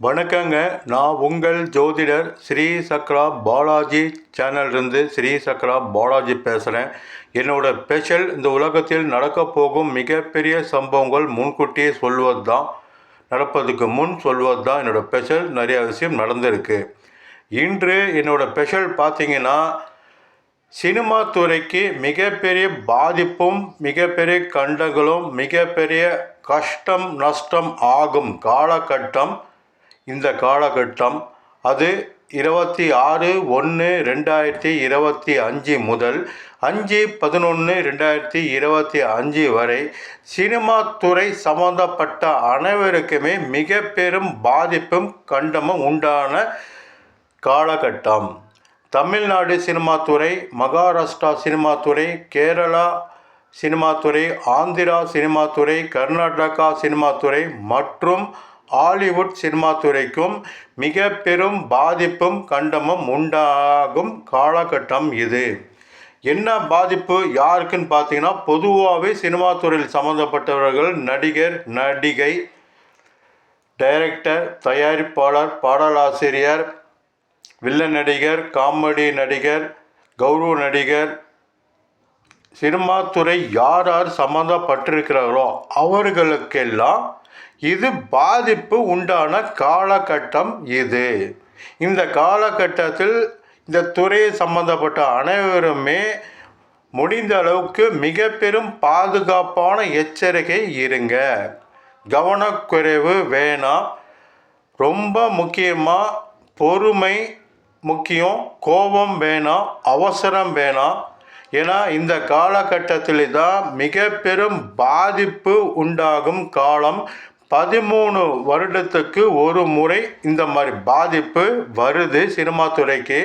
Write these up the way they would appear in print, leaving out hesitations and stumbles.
வணக்கங்க. நான் உங்கள் ஜோதிடர் ஸ்ரீ சக்ரா பாலாஜி சேனல்லேருந்து ஸ்ரீ சக்ரா பாலாஜி பேசுகிறேன். என்னோடய ஸ்பெஷல் இந்த உலகத்தில் நடக்கப் போகும் மிகப்பெரிய சம்பவங்கள் முன்கூட்டியே சொல்வது தான், நடப்பதுக்கு முன் சொல்வது தான் என்னோடய ஸ்பெஷல். நிறைய விஷயம் நடந்திருக்கு. இன்று என்னோடய ஸ்பெஷல் பார்த்திங்கன்னா, சினிமா துறைக்கு மிகப்பெரிய பாதிப்பும் மிகப்பெரிய கண்டங்களும் மிகப்பெரிய கஷ்டம் நஷ்டம் ஆகும் காலகட்டம். இந்த காலகட்டம் அது 26/1/2025 முதல் 5/11/2025 வரை சினிமா துறை சம்பந்தப்பட்ட அனைவருக்குமே மிக பெரும் பாதிப்பும் கண்டமும் உண்டான காலகட்டம். தமிழ்நாடு சினிமா துறை, மகாராஷ்டிரா சினிமா துறை, கேரளா சினிமா துறை, ஆந்திரா சினிமா துறை, கர்நாடகா சினிமா துறை மற்றும் ஹாலிவுட் சினிமா துறைக்கும் மிக பெரும் பாதிப்பும் கண்டமும் உண்டாகும் காலகட்டம் இது. என்ன பாதிப்பு யாருக்குன்னு பார்த்தீங்கன்னா, பொதுவாகவே சினிமா துறையில் சம்மந்தப்பட்டவர்கள் நடிகர், நடிகை, டைரக்டர், தயாரிப்பாளர், பாடலாசிரியர், வில்லன் நடிகர், காமெடி நடிகர், கௌரவ நடிகர், சினிமா துறை யார் யார் சம்மந்தப்பட்டிருக்கிறார்களோ அவர்களுக்கெல்லாம் இது பாதிப்பு உண்டான காலகட்டம் இது. இந்த காலகட்டத்தில் இந்த துறையை சம்பந்தப்பட்ட அனைவருமே முடிந்த அளவுக்கு மிக பெரும் பாதுகாப்பான எச்சரிக்கை இருங்க. கவனக்குறைவு வேணாம். ரொம்ப முக்கியமாக பொறுமை முக்கியம். கோபம் வேணாம், அவசரம் வேணாம். ஏன்னா இந்த காலகட்டத்தில் தான் மிக பெரும் பாதிப்பு உண்டாகும் காலம். 13 வருடத்துக்கு ஒரு முறை இந்த மாதிரி பாதிப்பு வருது சினிமா துறைக்கு.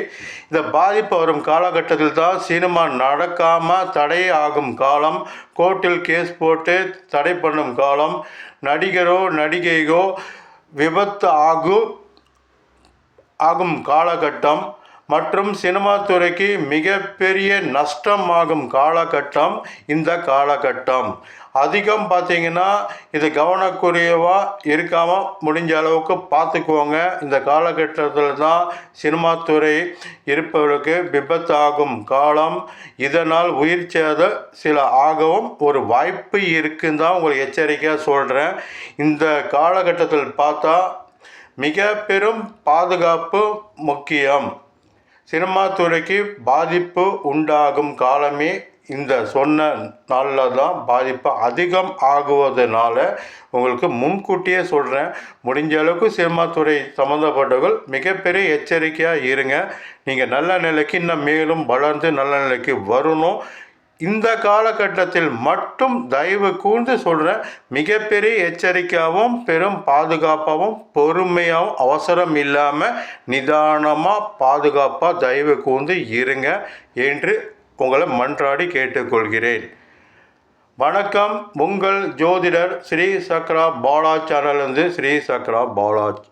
இந்த பாதிப்பு வரும் காலகட்டத்தில் தான் சினிமா நடக்காமல் தடை ஆகும் காலம், கோர்ட்டில் கேஸ் போட்டு தடை பண்ணும் காலம், நடிகரோ நடிகையோ விபத்து ஆகும் காலகட்டம் மற்றும் சினிமா துறைக்கு மிகப்பெரிய நஷ்டமாகும் காலகட்டம் இந்த காலகட்டம். அதிகம் பார்த்திங்கன்னா இது கவனக்குறைவாக இருக்காமல் முடிஞ்ச அளவுக்கு பார்த்துக்குவோங்க. இந்த காலகட்டத்தில் தான் சினிமா துறை இருப்பவர்களுக்கு விபத்து ஆகும் காலம். இதனால் உயிர் சேதம் சில ஆகவும் ஒரு வாய்ப்பு இருக்குன்னு தான் உங்களுக்கு எச்சரிக்கையாக சொல்கிறேன். இந்த காலகட்டத்தில் பார்த்தா மிக பெரும் பாதுகாப்பு முக்கியம். சினிமா துறைக்கு பாதிப்பு உண்டாகும் காலமே இந்த சொன்ன நாளில் தான் பாதிப்பு அதிகம் ஆகுவதனால உங்களுக்கு முன்கூட்டியே சொல்கிறேன். முடிஞ்ச அளவுக்கு சினிமா துறை சம்மந்தப்பட்டவர்கள் மிகப்பெரிய எச்சரிக்கையாக இருங்க. நீங்கள் நல்ல நிலைக்கு இன்னும் மேலும் வளர்ந்து நல்ல நிலைக்கு வரணும். இந்த காலகட்டத்தில் மட்டும் தயவு கூர்ந்து சொல்கிறேன், மிகப்பெரிய எச்சரிக்கையாகவும் பெரும் பாதுகாப்பாகவும் பொறுமையாகவும் அவசரம் இல்லாமல் நிதானமாக பாதுகாப்பாக தயவு கூர்ந்து இருங்க என்று உங்களை மன்றாடி கேட்டுக்கொள்கிறேன். வணக்கம். உங்கள் ஜோதிடர் ஸ்ரீ சக்ரா பாலாஜி சேனலிருந்து ஸ்ரீ சக்ரா பாலாஜி.